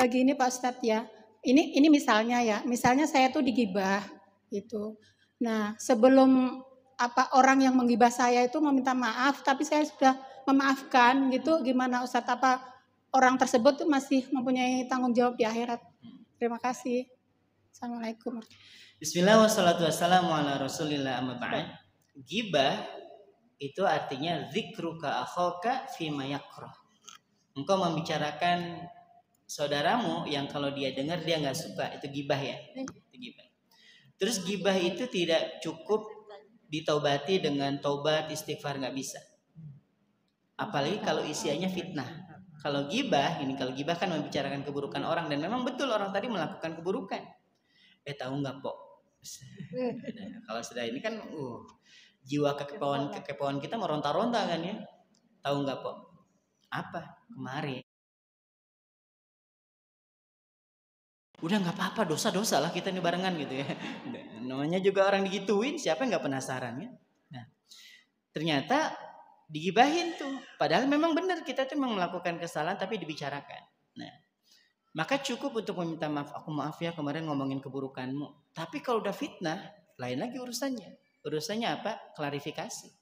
Gini Pak Ustadz ya, ini misalnya ya, misalnya saya tuh digibah gitu. Nah sebelum orang yang menggibah saya itu meminta maaf, tapi saya sudah memaafkan gitu, gimana Ustadz? Apa orang tersebut tuh masih mempunyai tanggung jawab di akhirat? Terima kasih. Assalamualaikum. Bismillah wassalatu wassalamu ala rasulillah amma ba'd. Gibah itu artinya dzikruka akhaka fima yakrah. Engkau membicarakan saudaramu yang kalau dia dengar dia nggak suka, itu gibah ya. Itu gibah. Terus gibah itu tidak cukup ditaubati dengan taubat istighfar, nggak bisa. Apalagi kalau isiannya fitnah. Kalau gibah kan membicarakan keburukan orang dan memang betul orang tadi melakukan keburukan. Tahu nggak Pok? Kalau sudah ini kan jiwa kekepoan kita meronta-ronta kan ya. Tahu nggak Pok? Apa? Kemarin. Udah nggak apa-apa, dosa-dosa lah kita ini barengan gitu ya. Namanya juga orang digituin, siapa yang nggak penasaran ya? Nah, ternyata digibahin tuh. Padahal memang benar kita tuh memang melakukan kesalahan tapi dibicarakan. Nah, maka cukup untuk meminta maaf. Aku maaf ya kemarin ngomongin keburukanmu. Tapi kalau udah fitnah, lain lagi urusannya. Urusannya apa? Klarifikasi.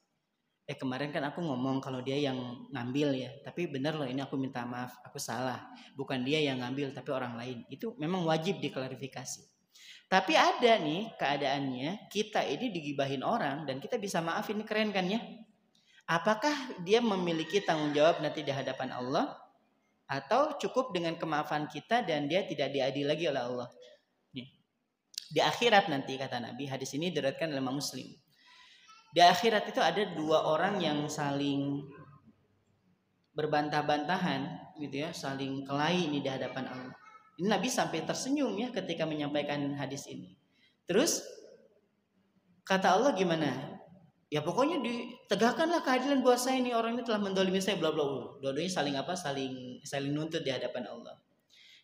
Kemarin kan aku ngomong kalau dia yang ngambil ya. Tapi benar loh ini aku minta maaf. Aku salah. Bukan dia yang ngambil tapi orang lain. Itu memang wajib diklarifikasi. Tapi ada nih keadaannya. Kita ini digibahin orang dan kita bisa maafin. Keren kan ya? Apakah dia memiliki tanggung jawab nanti di hadapan Allah? Atau cukup dengan kemaafan kita dan dia tidak diadili lagi oleh Allah? Nih. Di akhirat nanti kata Nabi, hadis ini diriwayatkan oleh Imam Muslim. Di akhirat itu ada dua orang yang saling berbantah-bantahan gitu ya, saling kelahi ini di hadapan Allah. Ini Nabi sampai tersenyum ya ketika menyampaikan hadis ini. Terus kata Allah gimana? Ya pokoknya ditegakkanlah keadilan buat saya, ini orang ini telah mendolimi saya bla bla bla. Dua-duanya saling saling nuntut di hadapan Allah.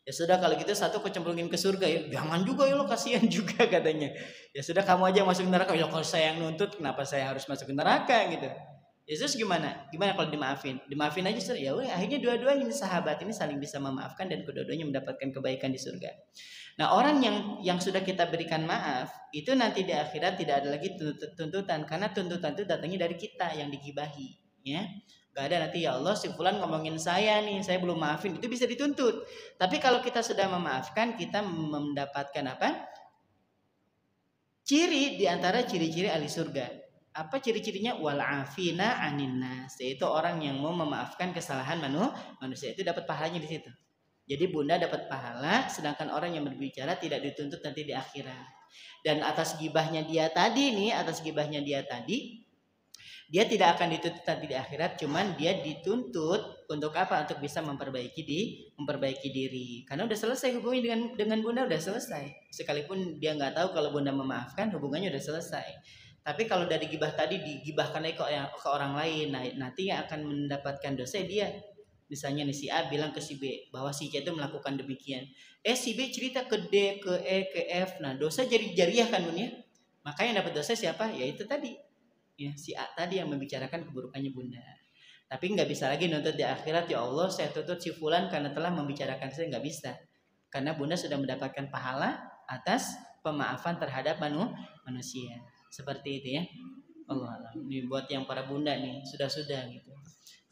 Ya sudah kalau gitu satu kecemplungin ke surga ya. Jangan juga ya lo, kasihan juga katanya. Ya sudah kamu aja masuk neraka. Ya kalau saya yang nuntut kenapa saya harus masuk ke neraka gitu. Yesus gimana? Gimana kalau dimaafin? Dimaafin aja sudah. Ya udah akhirnya dua-duanya ini sahabat ini saling bisa memaafkan dan kedua-duanya mendapatkan kebaikan di surga. Nah, orang yang sudah kita berikan maaf itu nanti di akhirat tidak ada lagi tuntutan karena tuntutan itu datangnya dari kita yang digibahi, ya. Gak ada nanti ya Allah si fulan ngomongin saya nih, saya belum maafin, itu bisa dituntut. Tapi kalau kita sudah memaafkan, kita mendapatkan apa? Ciri di antara ciri-ciri ahli surga. Apa ciri-cirinya? Wal afina anin nas, yaitu orang yang mau memaafkan kesalahan manusia, itu dapat pahalanya di situ. Jadi bunda dapat pahala, sedangkan orang yang berbicara tidak dituntut nanti di akhirat. Dan atas gibahnya dia tadi, dia tidak akan dituntut nanti di akhirat, cuman dia dituntut untuk apa? Untuk bisa memperbaiki diri. Karena udah selesai hubungannya dengan bunda, udah selesai. Sekalipun dia nggak tahu kalau bunda memaafkan, hubungannya udah selesai. Tapi kalau dari gibah tadi digibahkan ke orang lain, nah nanti yang akan mendapatkan dosa dia. Misalnya nih si A bilang ke si B bahwa si C itu melakukan demikian. Si B cerita ke D, ke E, ke F. Nah dosa jadi jariah kan bun ya. Maka yang dapat dosa siapa? Ya itu tadi. Ya, si A tadi yang membicarakan keburukannya bunda. Tapi nggak bisa lagi nuntut di akhirat, ya Allah saya tuntut si fulan karena telah membicarakan saya, nggak bisa. Karena bunda sudah mendapatkan pahala atas pemaafan terhadap manusia. Seperti itu ya. Allah. Ini buat yang para bunda nih, sudah gitu.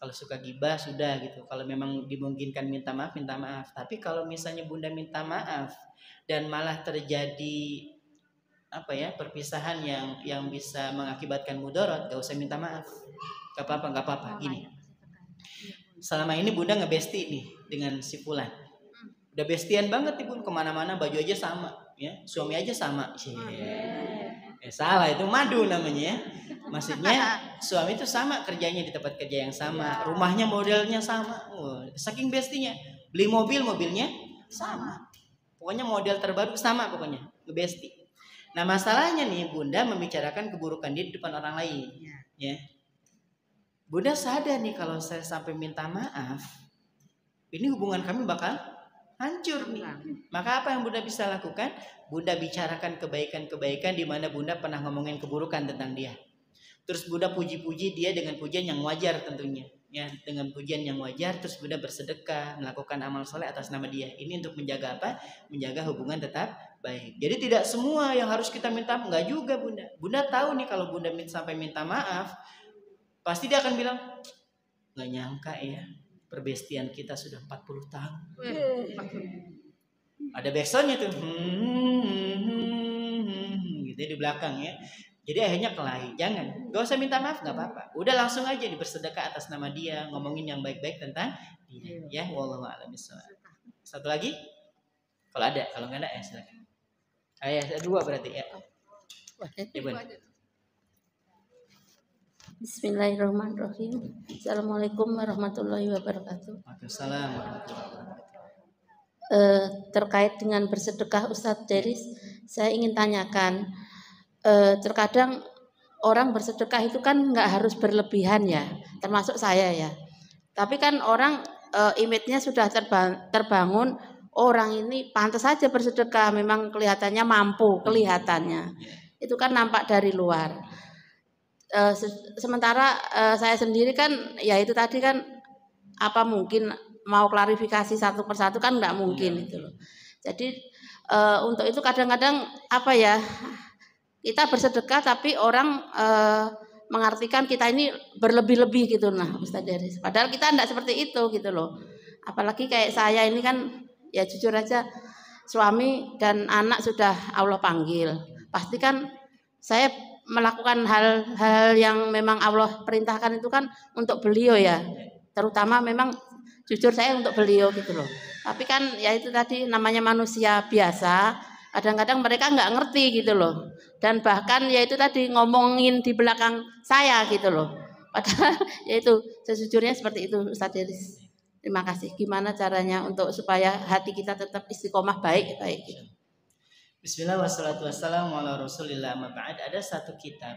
Kalau suka gibah sudah gitu. Kalau memang dimungkinkan minta maaf. Tapi kalau misalnya bunda minta maaf dan malah terjadi perpisahan yang bisa mengakibatkan mudarat, gak usah minta maaf. Gak apa-apa. Gini, selama ini bunda ngebesti nih dengan si fulan, udah bestian banget nih bun, kemana-mana baju aja sama, ya suami aja sama. Salah, itu madu namanya ya. Maksudnya suami itu sama kerjanya di tempat kerja yang sama, rumahnya modelnya sama. Saking bestinya, beli mobilnya sama, pokoknya model terbaru sama, pokoknya ngebesti. Nah masalahnya nih bunda membicarakan keburukan dia di depan orang lain, ya. Bunda sadar nih kalau saya sampai minta maaf, ini hubungan kami bakal hancur nih. Maka apa yang bunda bisa lakukan? Bunda bicarakan kebaikan di mana bunda pernah ngomongin keburukan tentang dia. Terus bunda puji-puji dia dengan pujian yang wajar tentunya. ya dengan pujian yang wajar, terus Bunda bersedekah, melakukan amal soleh atas nama dia. Ini untuk menjaga apa? Menjaga hubungan tetap baik. Jadi tidak semua yang harus kita minta, enggak juga Bunda. Bunda tahu nih kalau Bunda sampai minta maaf, pasti dia akan bilang, nggak nyangka ya perbestian kita sudah 40 tahun. Ada backsoundnya tuh, gitu di belakang ya. Jadi akhirnya kelahi. Jangan, gak usah minta maaf, nggak apa-apa. Udah langsung aja bersedekah atas nama dia, ngomongin yang baik-baik tentang dia. Ya, wallahu a'lam bishawab. Satu lagi, kalau ada, kalau nggak ada ya silakan. Ayah, dua berarti ya. Ya, Bun. Bismillahirrahmanirrahim. Assalamualaikum warahmatullahi wabarakatuh. Waalaikumsalam warahmatullahi wabarakatuh. Terkait dengan bersedekah Ustadz Deris, saya ingin tanyakan, terkadang orang bersedekah itu kan nggak harus berlebihan ya, termasuk saya ya. Tapi kan orang image-nya sudah terbangun, orang ini pantas saja bersedekah, memang kelihatannya mampu, kelihatannya. Itu kan nampak dari luar. Sementara saya sendiri kan ya itu tadi kan apa mungkin mau klarifikasi satu persatu kan nggak mungkin itu loh. Jadi untuk itu kadang-kadang apa ya, kita bersedekah tapi orang mengartikan kita ini berlebih-lebih gitu nah Ustaz Deris. Padahal kita enggak seperti itu gitu loh. Apalagi kayak saya ini kan ya jujur aja suami dan anak sudah Allah panggil. Pasti kan saya melakukan hal-hal yang memang Allah perintahkan itu kan untuk beliau ya. Terutama memang jujur saya untuk beliau gitu loh. Tapi kan ya itu tadi namanya manusia biasa. Kadang-kadang mereka nggak ngerti gitu loh. Dan bahkan ya itu tadi ngomongin di belakang saya gitu loh. Padahal ya itu sejujurnya seperti itu Ustaz Deris. Terima kasih. Gimana caranya untuk supaya hati kita tetap istiqomah baik-baik gitu. Bismillah wassalatu wassalamu ala rasulillah amma ba'd. Ada satu kitab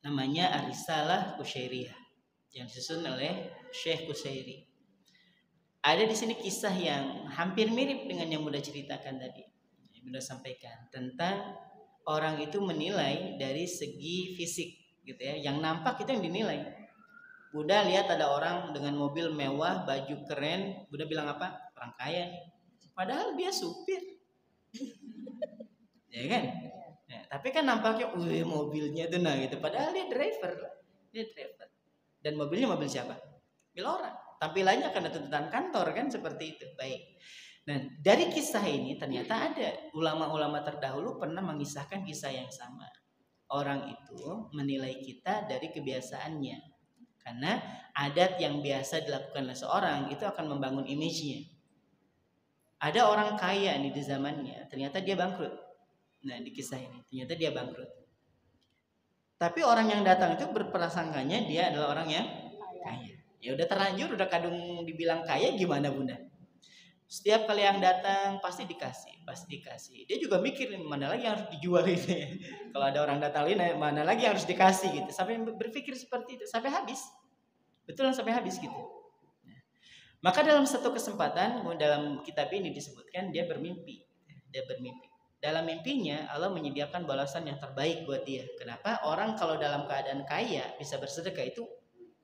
namanya Ar-Risalah Qusyairiyah yang disusun oleh Syekh Qusyairi. Ada di sini kisah yang hampir mirip dengan yang Bunda ceritakan tadi. Bunda sampaikan tentang orang itu menilai dari segi fisik gitu ya. Yang nampak itu yang dinilai. Bunda lihat ada orang dengan mobil mewah, baju keren, Bunda bilang apa? Orang kaya nih. Padahal dia supir. Ya kan? Ya, tapi kan nampaknya mobilnya tuh nah gitu. Padahal dia driver. Dan mobilnya mobil siapa? Mobil orang. Tampilannya akan ada tuntutan kantor kan seperti itu. Baik. Nah, dari kisah ini ternyata ada ulama-ulama terdahulu pernah mengisahkan kisah yang sama. Orang itu menilai kita dari kebiasaannya. Karena adat yang biasa dilakukan oleh seorang itu akan membangun image-nya. Ada orang kaya nih di zamannya, ternyata dia bangkrut. Nah, di kisah ini ternyata dia bangkrut. Tapi orang yang datang itu berprasangkanya dia adalah orang yang kaya. Ya udah terlanjur, udah kadung dibilang kaya, gimana Bunda? Setiap kali yang datang pasti dikasih. Dia juga mikir mana lagi yang harus dijual ini. Kalau ada orang datang ini mana lagi yang harus dikasih gitu. Sampai berpikir seperti itu sampai habis. Betul sampai habis gitu. Maka dalam satu kesempatan dalam kitab ini disebutkan dia bermimpi. Dalam mimpinya Allah menyediakan balasan yang terbaik buat dia. Kenapa? Orang kalau dalam keadaan kaya bisa bersedekah itu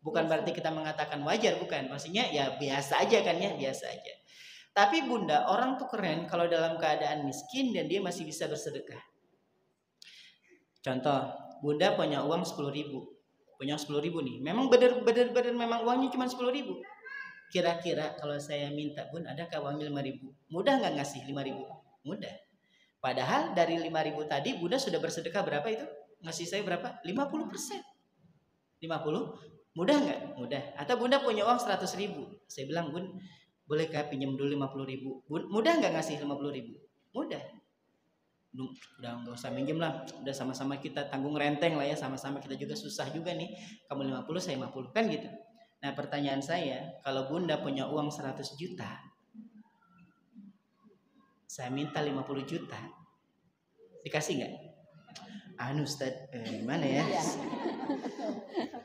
bukan berarti kita mengatakan wajar, bukan. Maksudnya ya biasa aja kan ya, biasa aja. Tapi Bunda, orang tuh keren kalau dalam keadaan miskin dan dia masih bisa bersedekah. Contoh, Bunda punya uang 10.000. Punya 10.000 nih. Memang bener memang uangnya cuma 10.000. Kira-kira kalau saya minta Bun, adakah uangnya 5.000? Mudah nggak ngasih 5.000? Mudah. Padahal dari 5.000 tadi Bunda sudah bersedekah berapa itu? Ngasih saya berapa? 50%. 50? Mudah nggak? Mudah. Atau Bunda punya uang 100.000. Saya bilang, Bun, bolehkah pinjam dulu 50.000? Bun, mudah nggak ngasih 50.000? Mudah. Udah nggak usah minjem lah. Udah sama-sama kita tanggung renteng lah ya. Sama-sama kita juga susah juga nih. Kamu 50, saya 50. Kan gitu. Nah pertanyaan saya, kalau Bunda punya uang 100 juta, saya minta 50 juta, dikasih nggak? Ustaz, gimana ya?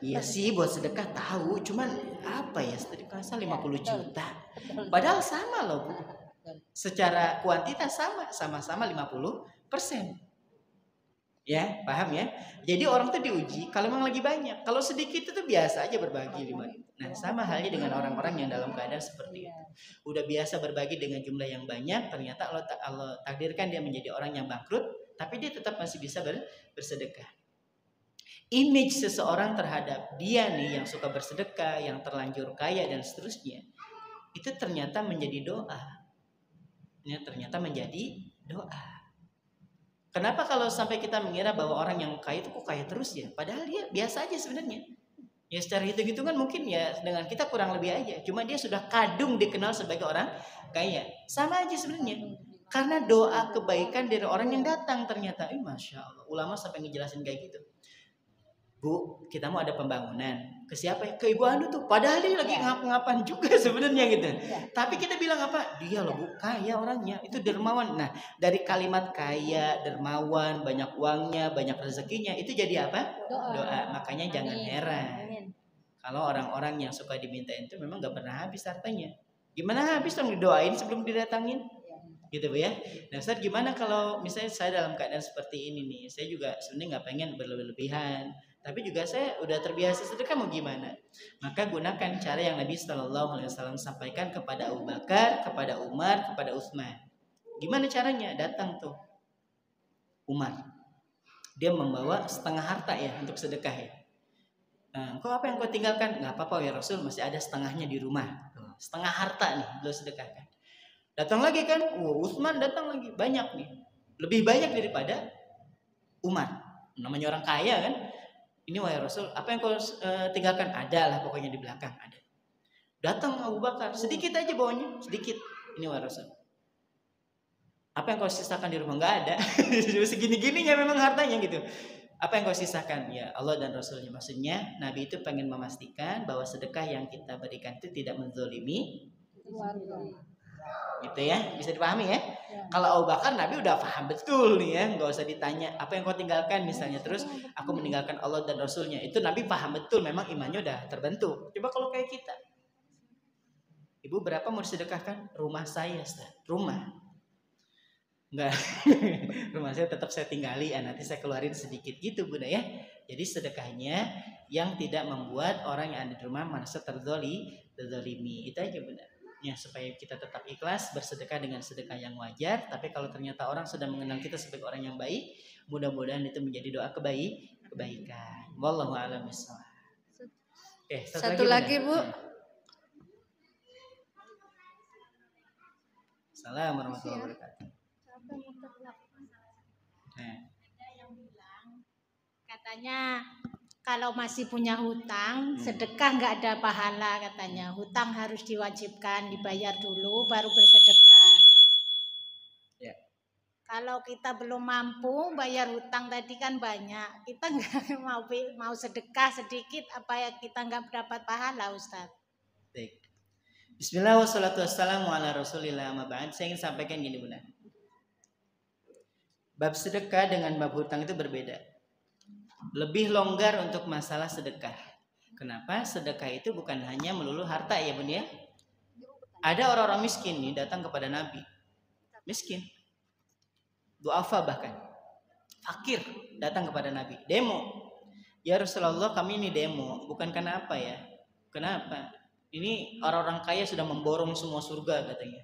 Iya sih buat sedekah tahu, cuman apa ya sedekah 50 juta. Padahal sama loh Bu. Secara kuantitas sama-sama 50%. Ya, paham ya? Jadi orang tuh diuji kalau memang lagi banyak. Kalau sedikit itu biasa aja berbagi 5. Nah, sama halnya dengan orang-orang yang dalam keadaan seperti itu. Udah biasa berbagi dengan jumlah yang banyak, ternyata Allah takdirkan dia menjadi orang yang bangkrut, tapi dia tetap masih bisa bersedekah. Image seseorang terhadap dia nih yang suka bersedekah, yang terlanjur kaya dan seterusnya, itu ternyata menjadi doa. Ya, ternyata menjadi doa. Kenapa kalau sampai kita mengira bahwa orang yang kaya itu kok kaya terus ya? Padahal dia biasa aja sebenarnya. Ya secara hitung-hitungan mungkin ya dengan kita kurang lebih aja. Cuma dia sudah kadung dikenal sebagai orang kaya. Sama aja sebenarnya. Karena doa kebaikan dari orang yang datang ternyata. Masya Allah. Ulama sampai ngejelasin kayak gitu. Bu, kita mau ada pembangunan. Ke siapa ya? Ke Ibu Anu tuh. Padahal dia lagi ngap-ngapan juga sebenarnya gitu. Tapi kita bilang apa? Dia loh Bu, kaya orangnya. Itu dermawan. Nah, dari kalimat kaya, dermawan, banyak uangnya, banyak rezekinya, itu jadi apa? Doa. Makanya jangan heran. Kalau orang-orang yang suka dimintain itu memang gak pernah habis hartanya. Gimana habis dong didoain sebelum didatangin? Gitu Bu ya. Nah Ustaz, gimana kalau misalnya saya dalam keadaan seperti ini nih, saya juga sebenarnya nggak pengen berlebihan, tapi juga saya udah terbiasa sedekah, mau gimana? Maka gunakan cara yang Nabi Shallallahu Alaihi Wasallam sampaikan kepada Abu Bakar, kepada Umar, kepada Utsman. Gimana caranya? Datang tuh Umar, dia membawa setengah harta ya untuk sedekah ya. Nah, kok apa yang kau tinggalkan? Nggak apa-apa ya Rasul, masih ada setengahnya di rumah. Setengah harta nih beliau sedekahkan. Datang lagi kan, Utsman datang lagi, banyak nih, lebih banyak daripada Umar. Namanya orang kaya kan. Ini wahai Rasul, apa yang kau tinggalkan? Ada lah pokoknya di belakang ada. Datang Abu Bakar, sedikit aja bawanya, sedikit. Ini wahai Rasul, apa yang kau sisakan di rumah? Nggak ada. Segini-gininya memang hartanya gitu. Apa yang kau sisakan? Ya Allah dan Rasulnya. Maksudnya Nabi itu pengen memastikan bahwa sedekah yang kita berikan itu tidak menzolimi gitu ya, bisa dipahami ya. Kalau Abu Bakar, Nabi udah paham betul nih ya, nggak usah ditanya apa yang kau tinggalkan misalnya, terus aku meninggalkan Allah dan Rasulnya, itu Nabi paham betul, memang imannya udah terbentuk. Coba kalau kayak kita, Ibu berapa mau disedekahkan? Rumah saya, Ustaz. Rumah enggak. Rumah saya tetap saya tinggali, nanti saya keluarin sedikit gitu Bunda ya. Jadi sedekahnya yang tidak membuat orang yang ada di rumah merasa terzolimi, itu aja Bunda ya, supaya kita tetap ikhlas bersedekah dengan sedekah yang wajar. Tapi kalau ternyata orang sudah mengenal kita sebagai orang yang baik, mudah-mudahan itu menjadi doa kebaikan. Wallahu a'lam bishawab. Satu lagi Bu. Assalamualaikum warahmatullahi wabarakatuh. Ada yang bilang katanya kalau masih punya hutang, sedekah nggak ada pahala katanya. Hutang harus diwajibkan, dibayar dulu, baru bersedekah. Ya. Kalau kita belum mampu bayar hutang tadi kan banyak, kita nggak mau sedekah sedikit, apa ya kita nggak dapat pahala Ustaz? Baik. Bismillah wassalatu wassalamu ala rasulillah amma ba'd. Saya ingin sampaikan gini Bunda. Bab sedekah dengan bab hutang itu berbeda. Lebih longgar untuk masalah sedekah. Kenapa? Sedekah itu bukan hanya melulu harta ya Bun ya. Ada orang-orang miskin nih datang kepada Nabi. Miskin. Du'afa bahkan. Fakir datang kepada Nabi. Demo. Ya Rasulullah, kami ini demo. Bukan karena apa ya? Kenapa? Ini orang-orang kaya sudah memborong semua surga katanya.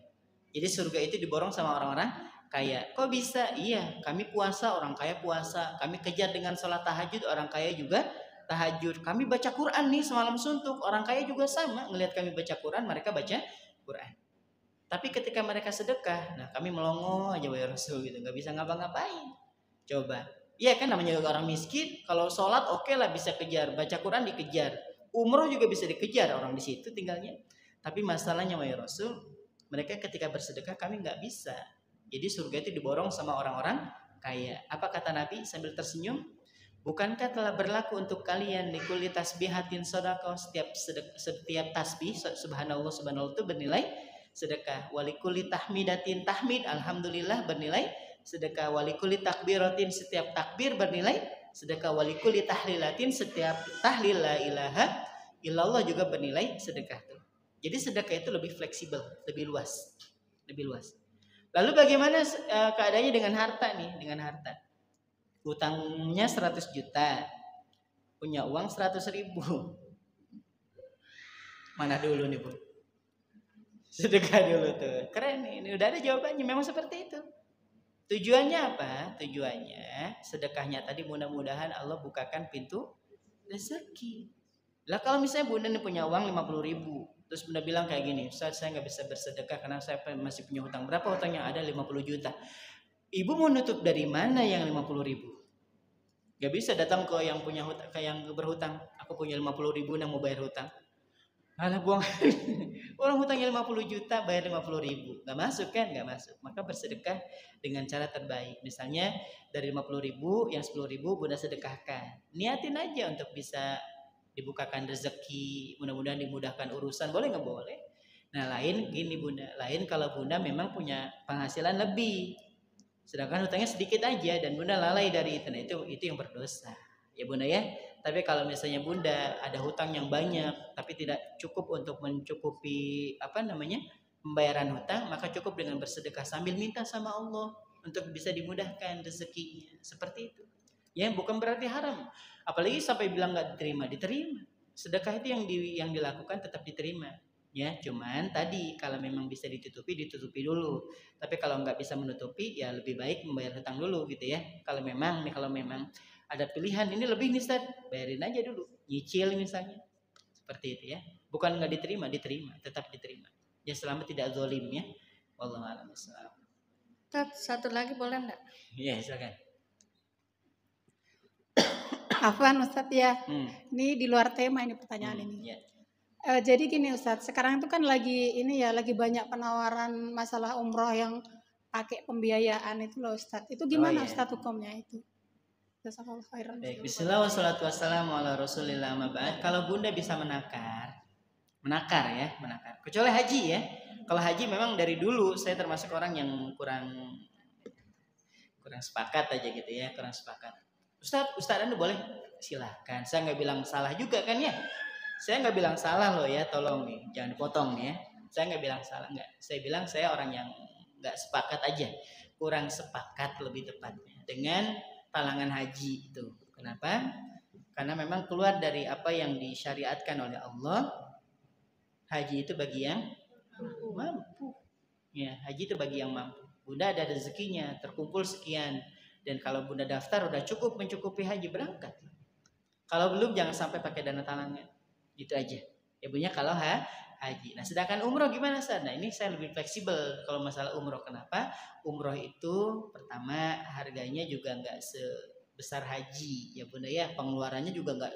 Jadi surga itu diborong sama orang-orang kaya. Kok bisa? Iya, kami puasa, orang kaya puasa. Kami kejar dengan sholat tahajud, orang kaya juga tahajud. Kami baca Quran nih semalam suntuk, orang kaya juga sama. Ngelihat kami baca Quran, mereka baca Quran. Tapi ketika mereka sedekah, nah kami melongo aja wahai Rasul gitu, nggak bisa ngapa-ngapain. Coba, iya kan namanya juga orang miskin. Kalau sholat oke lah bisa kejar, baca Quran dikejar, umroh juga bisa dikejar, orang di situ tinggalnya. Tapi masalahnya wahai Rasul, mereka ketika bersedekah kami nggak bisa. Jadi surga itu diborong sama orang-orang kaya. Apa kata Nabi sambil tersenyum? Bukankah telah berlaku untuk kalian likulli tasbihatin sedekah, setiap tasbih subhanallah subhanallah itu bernilai sedekah. Walikulli tahmidatin tahmid alhamdulillah bernilai sedekah. Walikulli takbiratin setiap takbir bernilai sedekah. Walikulli tahlilatin setiap tahlil la ilaha illallah juga bernilai sedekah tuh. Jadi sedekah itu lebih fleksibel, lebih luas. Lebih luas. Lalu bagaimana keadaannya dengan harta nih? Dengan harta. Utangnya 100 juta, punya uang 100.000. Mana dulu nih Bu? Sedekah dulu tuh. Keren nih, ini udah ada jawabannya. Memang seperti itu. Tujuannya apa? Tujuannya sedekahnya tadi mudah-mudahan Allah bukakan pintu rezeki. Lah kalau misalnya Bunda nih punya uang 50.000, terus Bunda bilang kayak gini, Ustaz saya nggak bisa bersedekah karena saya masih punya hutang. Berapa hutangnya? Ada 50 juta. Ibu mau nutup dari mana yang 50.000? Gak bisa datang ke yang punya hutang, ke yang berhutang. Aku punya 50.000 yang mau bayar hutang. Alah buang. Orang hutangnya 50 juta bayar 50.000. Gak masuk kan? Gak masuk. Maka bersedekah dengan cara terbaik. Misalnya dari 50.000 yang 10.000 Bunda sedekahkan. Niatin aja untuk bisa dibukakan rezeki, mudah-mudahan dimudahkan urusan. Boleh nggak? Boleh. Nah lain gini Bunda. Lain kalau Bunda memang punya penghasilan lebih. Sedangkan hutangnya sedikit aja dan Bunda lalai dari itu. Nah itu yang berdosa. Ya Bunda ya. Tapi kalau misalnya Bunda ada hutang yang banyak tapi tidak cukup untuk mencukupi pembayaran hutang, maka cukup dengan bersedekah sambil minta sama Allah untuk bisa dimudahkan rezekinya. Seperti itu. Ya, bukan berarti haram. Apalagi sampai bilang nggak diterima. Sedekah itu yang dilakukan tetap diterima. Ya, cuman tadi kalau memang bisa ditutupi dulu. Tapi kalau nggak bisa menutupi, ya lebih baik membayar hutang dulu gitu ya. Kalau memang ada pilihan ini lebih nih Ustaz, bayarin aja dulu, nyicil misalnya, seperti itu ya. Bukan nggak diterima, tetap diterima. Ya selama tidak zalim ya. Wallahu a'lam bishawab. Ustaz, satu lagi boleh enggak? Iya, silakan. Afwan Ustadz ya. Ini di luar tema ini pertanyaan ini. Ya. Jadi gini Ustadz, sekarang itu kan lagi banyak penawaran masalah umroh yang pakai pembiayaan itu loh Ustadz. Itu gimana Ustadz hukumnya itu? Baik, bismillah wassalatu wassalamu ala rasulillah ma ba'd. Kalau Bunda bisa menakar. Kecuali haji ya. Kalau haji memang dari dulu saya termasuk orang yang kurang sepakat aja gitu ya, kurang sepakat. Ustaz Anda boleh? Silahkan. Saya nggak bilang salah juga kan ya. Saya nggak bilang salah loh ya, tolong nih, jangan dipotong nih ya. Saya nggak bilang salah, nggak. Saya bilang saya orang yang nggak sepakat aja, kurang sepakat lebih tepatnya dengan talangan haji itu. Kenapa? Karena memang keluar dari apa yang disyariatkan oleh Allah. Haji itu bagi yang mampu. Ya, haji itu bagi yang mampu. Bunda ada rezekinya, terkumpul sekian. Dan kalau Bunda daftar udah cukup mencukupi haji, berangkat. Kalau belum jangan sampai pakai dana talangan. Gitu aja. Ya Bunya kalau haji. Nah sedangkan umroh gimana Ustaz? Nah ini saya lebih fleksibel kalau masalah umroh. Kenapa? Umroh itu pertama harganya juga nggak sebesar haji. Ya Bunda ya, pengeluarannya juga nggak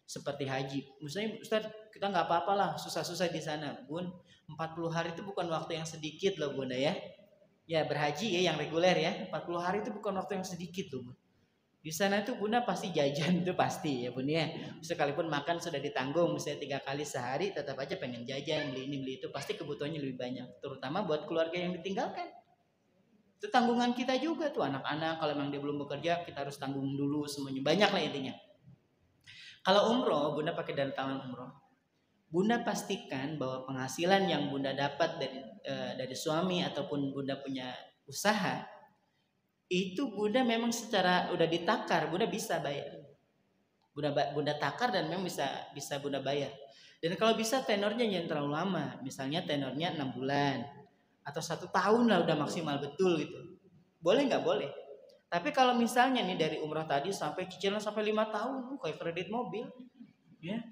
seperti haji. Misalnya Ustaz kita nggak apa-apa lah susah-susah di sana. Bun 40 hari itu bukan waktu yang sedikit loh Bunda ya. Ya berhaji ya yang reguler ya. 40 hari itu bukan waktu yang sedikit loh Bun. Di sana itu Bunda pasti jajan itu pasti ya Bunda ya. Sekalipun makan sudah ditanggung misalnya 3 kali sehari, tetap aja pengen jajan, beli ini beli itu, pasti kebutuhannya lebih banyak. Terutama buat keluarga yang ditinggalkan. Itu tanggungan kita juga tuh, anak-anak kalau memang dia belum bekerja kita harus tanggung dulu semuanya. Banyak lah intinya. Kalau umroh, Bunda pakai dana talangan umroh. Bunda pastikan bahwa penghasilan yang Bunda dapat dari suami ataupun Bunda punya usaha itu Bunda memang secara udah ditakar, Bunda bisa bayar. Bunda takar dan memang bisa Bunda bayar. Dan kalau bisa tenornya jangan terlalu lama, misalnya tenornya 6 bulan atau 1 tahun lah udah maksimal betul gitu. Boleh nggak? Boleh. Tapi kalau misalnya nih dari umrah tadi sampai cicilan sampai 5 tahun, kayak kredit mobil, ya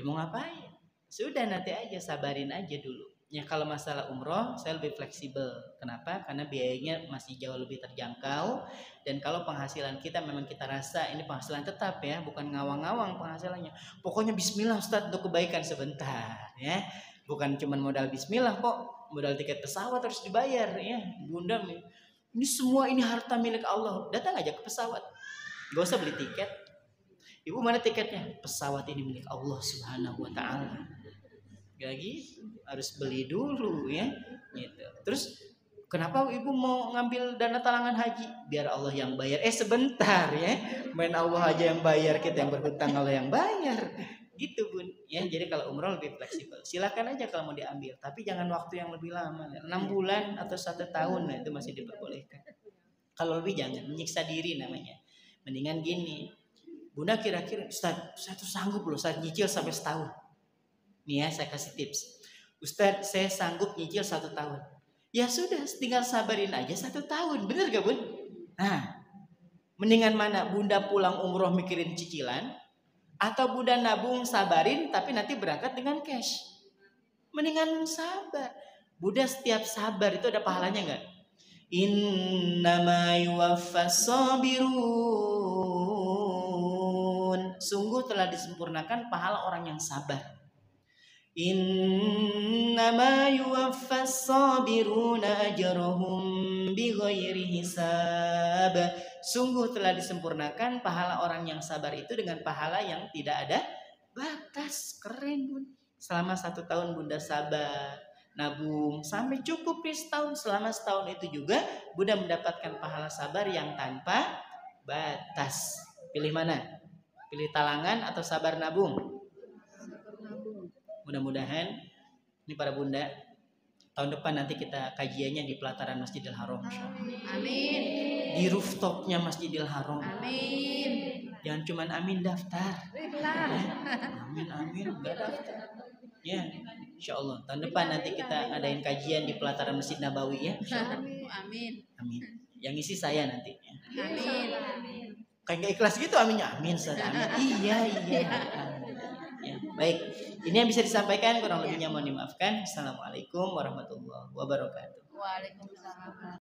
mau ngapain? Sudah nanti aja sabarin aja dulu. Ya kalau masalah umroh saya lebih fleksibel. Kenapa? Karena biayanya masih jauh lebih terjangkau. Dan kalau penghasilan kita memang kita rasa ini penghasilan tetap ya, bukan ngawang-ngawang penghasilannya. Pokoknya bismillah Ustaz untuk kebaikan sebentar ya. Bukan cuma modal bismillah kok, modal tiket pesawat harus dibayar ya. Bunda ini semua ini harta milik Allah. Datang aja ke pesawat. Gak usah beli tiket. Ibu mana tiketnya? Pesawat ini milik Allah Subhanahu wa taala. Gak gitu, harus beli dulu ya gitu. Terus kenapa ibu mau ngambil dana talangan haji? Biar Allah yang bayar. Sebentar ya, main Allah aja yang bayar, kita yang berhutang Allah yang bayar gitu Bun ya. Jadi kalau umroh lebih fleksibel, silakan aja kalau mau diambil, tapi jangan waktu yang lebih lama, 6 bulan atau 1 tahun. Nah itu masih diperbolehkan. Kalau lebih jangan, menyiksa diri namanya. Mendingan gini, Bunda kira-kira, Ustaz, saya tuh sanggup loh, saya nyicil sampai setahun. Nih ya, saya kasih tips. Ustaz, saya sanggup nyicil 1 tahun. Ya sudah, tinggal sabarin aja 1 tahun. Bener gak Bun? Nah, mendingan mana? Bunda pulang umroh mikirin cicilan, atau Bunda nabung sabarin tapi nanti berangkat dengan cash? Mendingan sabar. Bunda setiap sabar itu ada pahalanya gak? Innama yuwaffas sabirun. Sungguh telah disempurnakan pahala orang yang sabar. Innama yuwaffas sabiruna ajrahum bighairi hisab. Sungguh telah disempurnakan pahala orang yang sabar itu dengan pahala yang tidak ada batas. Keren Bun. Selama 1 tahun Bunda sabar, nabung sampai cukup nih setahun. Selama setahun itu juga Bunda mendapatkan pahala sabar yang tanpa batas. Pilih mana? Pilih talangan atau sabar nabung? Mudah-mudahan ini para bunda, tahun depan nanti kita kajiannya di pelataran Masjidil Haram. Amin. Di rooftopnya Masjidil Haram. Amin. Jangan cuman amin daftar. Amin enggak daftar. Ya, insya Allah tahun depan nanti kita ngadain kajian di pelataran Masjid Nabawi ya. Amin. Amin. Yang isi saya nanti. Amin. Kayak nggak ikhlas gitu aminnya. Amin. Amin. Iya. Ya, baik. Ini yang bisa disampaikan, kurang lebihnya mohon dimaafkan. Assalamualaikum warahmatullahi wabarakatuh. Waalaikumsalam.